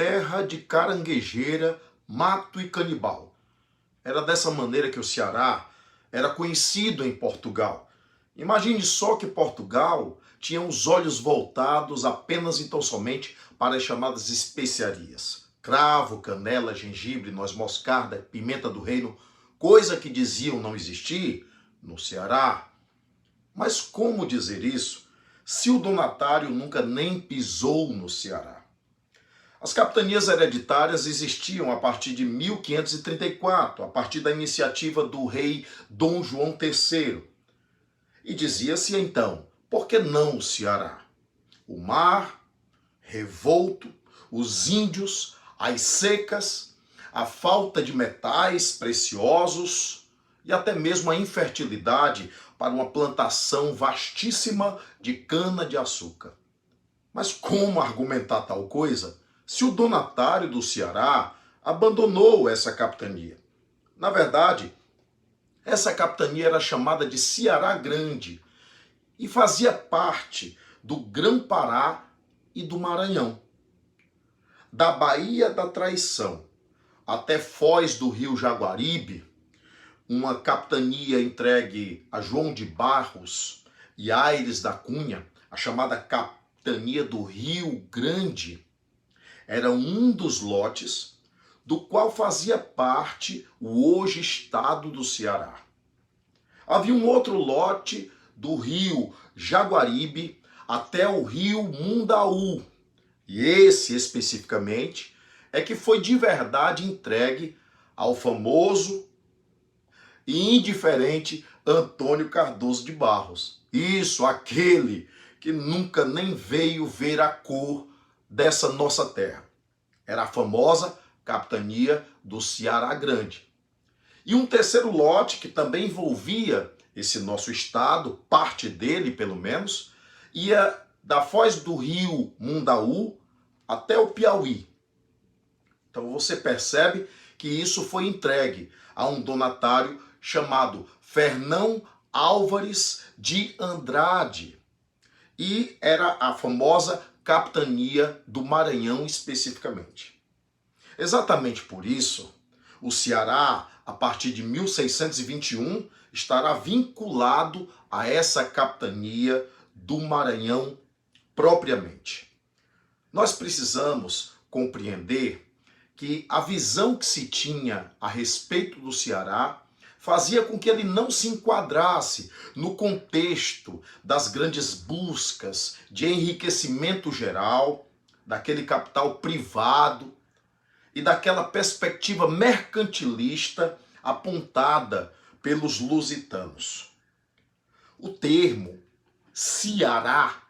terra de caranguejeira, mato e canibal. Era dessa maneira que o Ceará era conhecido em Portugal. Imagine só que Portugal tinha os olhos voltados apenas e tão somente para as chamadas especiarias. Cravo, canela, gengibre, noz moscada, pimenta do reino, coisa que diziam não existir no Ceará. Mas como dizer isso se o donatário nunca nem pisou no Ceará? As capitanias hereditárias existiam a partir de 1534, a partir da iniciativa do rei Dom João III. E dizia-se então, por que não o Ceará? O mar, revolto, os índios, as secas, a falta de metais preciosos e até mesmo a infertilidade para uma plantação vastíssima de cana-de-açúcar. Mas como argumentar tal coisa se o donatário do Ceará abandonou essa capitania? Na verdade, essa capitania era chamada de Ceará Grande e fazia parte do Grã-Pará e do Maranhão. Da Baía da Traição até Foz do Rio Jaguaribe, uma capitania entregue a João de Barros e Aires da Cunha, a chamada Capitania do Rio Grande, era um dos lotes do qual fazia parte o hoje estado do Ceará. Havia um outro lote do rio Jaguaribe até o rio Mundaú, e esse especificamente é que foi de verdade entregue ao famoso e indiferente Antônio Cardoso de Barros. Isso, aquele que nunca nem veio ver a cor dessa nossa terra. Era a famosa capitania do Ceará Grande. E um terceiro lote que também envolvia esse nosso estado, parte dele pelo menos, ia da foz do rio Mundaú até o Piauí. Então você percebe que isso foi entregue a um donatário chamado Fernão Álvares de Andrade. E era a famosa capitania do Maranhão especificamente. Exatamente por isso, o Ceará, a partir de 1621, estará vinculado a essa capitania do Maranhão propriamente. Nós precisamos compreender que a visão que se tinha a respeito do Ceará fazia com que ele não se enquadrasse no contexto das grandes buscas de enriquecimento geral, daquele capital privado e daquela perspectiva mercantilista apontada pelos lusitanos. O termo Ceará,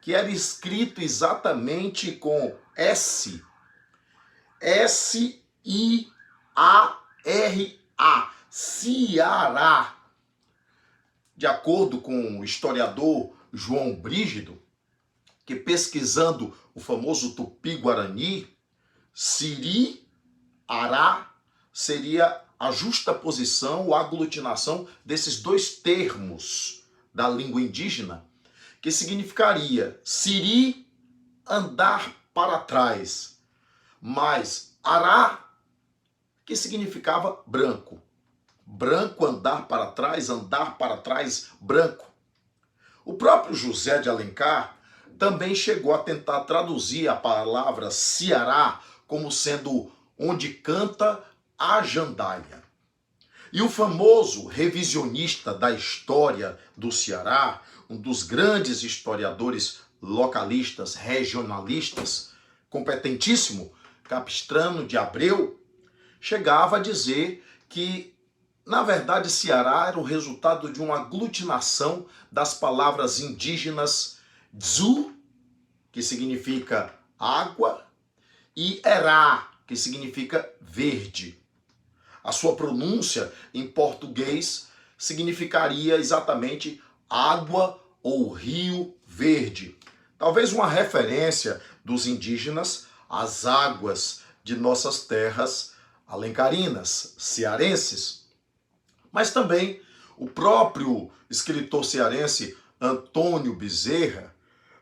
que era escrito exatamente com S-I-A-R-A, Ceará. De acordo com o historiador João Brígido, que pesquisando o famoso Tupi-Guarani, Siri-Ará seria a justaposição ou aglutinação desses dois termos da língua indígena, que significaria Siri, andar para trás, mas Ará, que significava branco. Branco, andar para trás, branco. O próprio José de Alencar também chegou a tentar traduzir a palavra Ceará como sendo onde canta a jandaia. E o famoso revisionista da história do Ceará, um dos grandes historiadores localistas, regionalistas, competentíssimo, Capistrano de Abreu, chegava a dizer que na verdade, Ceará era o resultado de uma aglutinação das palavras indígenas Dzu, que significa água, e Erá, que significa verde. A sua pronúncia em português significaria exatamente água ou rio verde. Talvez uma referência dos indígenas às águas de nossas terras alencarinas, cearenses. Mas também o próprio escritor cearense Antônio Bezerra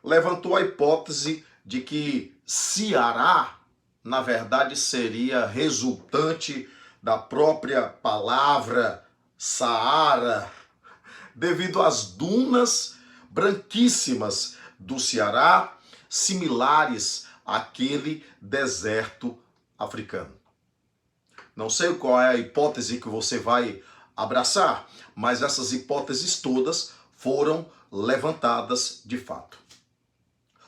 levantou a hipótese de que Ceará na verdade, seria resultante da própria palavra Saara, devido às dunas branquíssimas do Ceará, similares àquele deserto africano. Não sei qual é a hipótese que você vai abraçar, mas essas hipóteses todas foram levantadas de fato.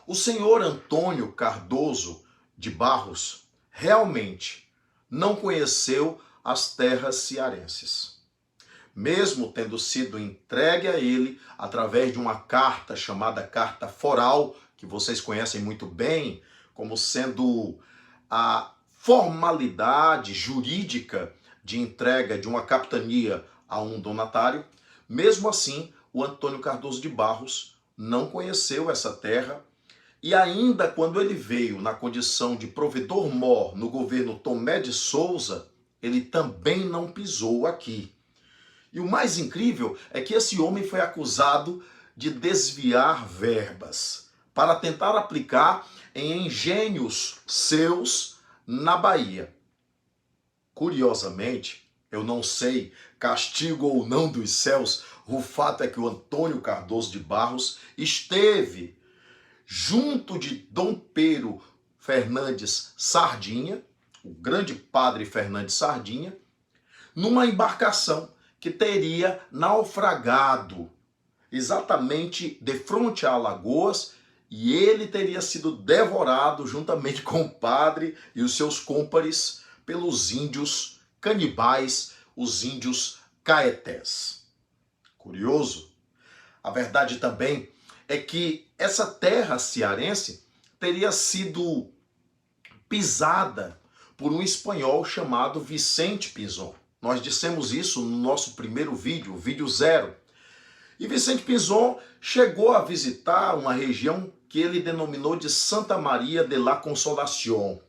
O senhor Antônio Cardoso de Barros realmente não conheceu as terras cearenses. Mesmo tendo sido entregue a ele através de uma carta chamada Carta Foral, que vocês conhecem muito bem, como sendo a formalidade jurídica de entrega de uma capitania a um donatário, mesmo assim, o Antônio Cardoso de Barros não conheceu essa terra. E ainda quando ele veio na condição de provedor-mor no governo Tomé de Souza, ele também não pisou aqui. E o mais incrível é que esse homem foi acusado de desviar verbas para tentar aplicar em engenhos seus na Bahia. Curiosamente, eu não sei, castigo ou não dos céus, o fato é que o Antônio Cardoso de Barros esteve junto de Dom Pero Fernandes Sardinha, o grande padre Fernandes Sardinha, numa embarcação que teria naufragado exatamente de frente a Alagoas, e ele teria sido devorado juntamente com o padre e os seus cômpares pelos índios canibais, os índios caetés. Curioso. A verdade também é que essa terra cearense teria sido pisada por um espanhol chamado Vicente Pinzón. Nós dissemos isso no nosso primeiro vídeo, o vídeo 0. E Vicente Pinzón chegou a visitar uma região que ele denominou de Santa Maria de la Consolación.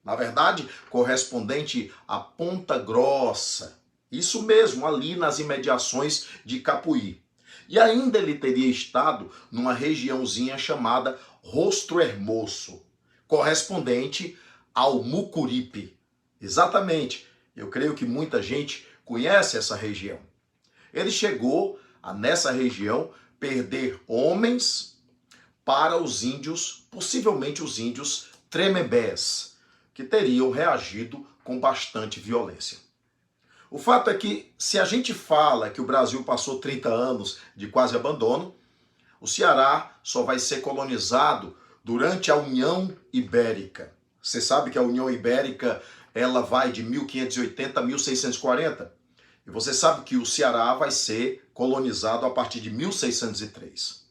Na verdade, correspondente a Ponta Grossa. Isso mesmo, ali nas imediações de Capuí. E ainda ele teria estado numa regiãozinha chamada Rosto Hermoso, correspondente ao Mucuripe. Exatamente, eu creio que muita gente conhece essa região. Ele chegou a, nessa região, perder homens para os índios, possivelmente os índios Tremembés, que teriam reagido com bastante violência. O fato é que, se a gente fala que o Brasil passou 30 anos de quase abandono, o Ceará só vai ser colonizado durante a União Ibérica. Você sabe que a União Ibérica ela vai de 1580 a 1640. E você sabe que o Ceará vai ser colonizado a partir de 1603.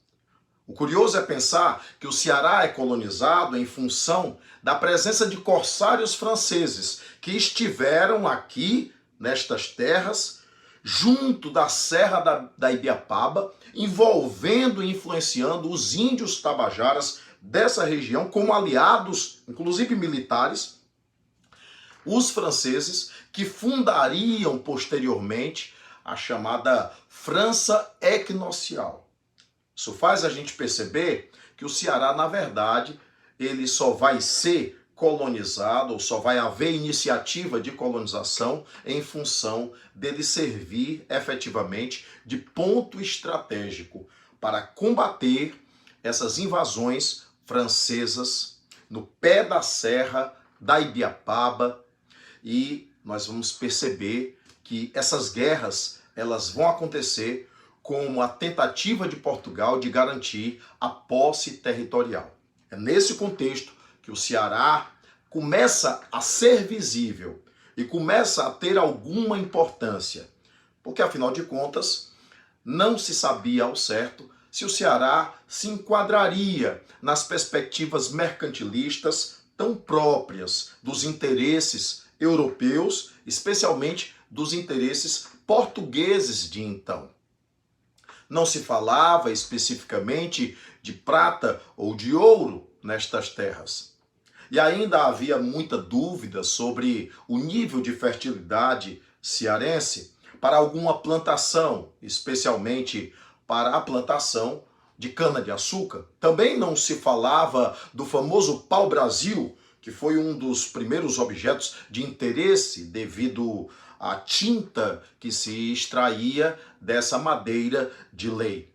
O curioso é pensar que o Ceará é colonizado em função da presença de corsários franceses que estiveram aqui nestas terras, junto da Serra da Ibiapaba, envolvendo e influenciando os índios tabajaras dessa região como aliados, inclusive militares, os franceses, que fundariam posteriormente a chamada França Equinocial. Isso faz a gente perceber que o Ceará, na verdade, ele só vai ser colonizado, ou só vai haver iniciativa de colonização em função dele servir efetivamente de ponto estratégico para combater essas invasões francesas no pé da serra da Ibiapaba. E nós vamos perceber que essas guerras elas vão acontecer como a tentativa de Portugal de garantir a posse territorial. É nesse contexto que o Ceará começa a ser visível e começa a ter alguma importância, porque afinal de contas não se sabia ao certo se o Ceará se enquadraria nas perspectivas mercantilistas tão próprias dos interesses europeus, especialmente dos interesses portugueses de então. Não se falava especificamente de prata ou de ouro nestas terras. E ainda havia muita dúvida sobre o nível de fertilidade cearense para alguma plantação, especialmente para a plantação de cana-de-açúcar. Também não se falava do famoso pau-brasil, que foi um dos primeiros objetos de interesse devido à tinta que se extraía dessa madeira de lei.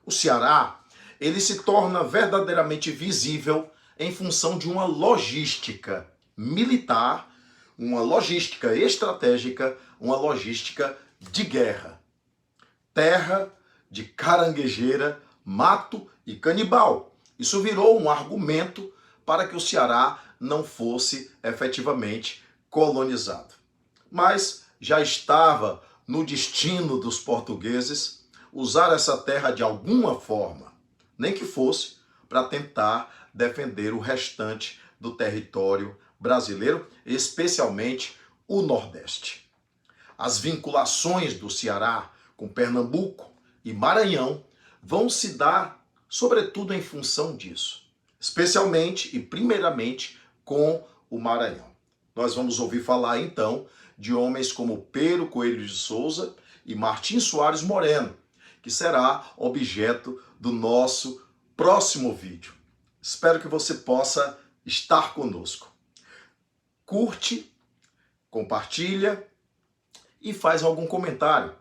O Ceará, ele se torna verdadeiramente visível em função de uma logística militar, uma logística estratégica, uma logística de guerra. Terra de caranguejeira, mato e canibal. Isso virou um argumento para que o Ceará não fosse efetivamente colonizado. Mas já estava no destino dos portugueses usar essa terra de alguma forma, nem que fosse para tentar defender o restante do território brasileiro, especialmente o Nordeste. As vinculações do Ceará com Pernambuco e Maranhão vão se dar, sobretudo, em função disso, especialmente e primeiramente com o Maranhão. Nós vamos ouvir falar, então, de homens como Pero Coelho de Souza e Martim Soares Moreno, que será objeto do nosso próximo vídeo. Espero que você possa estar conosco. Curte, compartilha e faz algum comentário.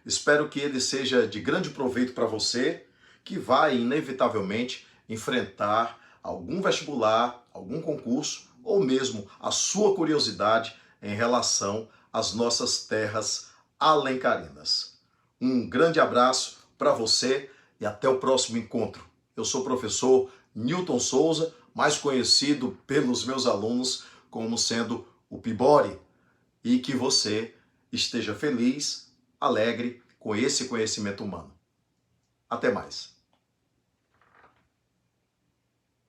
Espero que ele seja de grande proveito para você, que vai inevitavelmente enfrentar algum vestibular, algum concurso ou mesmo a sua curiosidade em relação às nossas terras alencarinas. Um grande abraço para você e até o próximo encontro. Eu sou o professor Newton Souza, mais conhecido pelos meus alunos como sendo o Pibori, e que você esteja feliz, alegre com esse conhecimento humano. Até mais.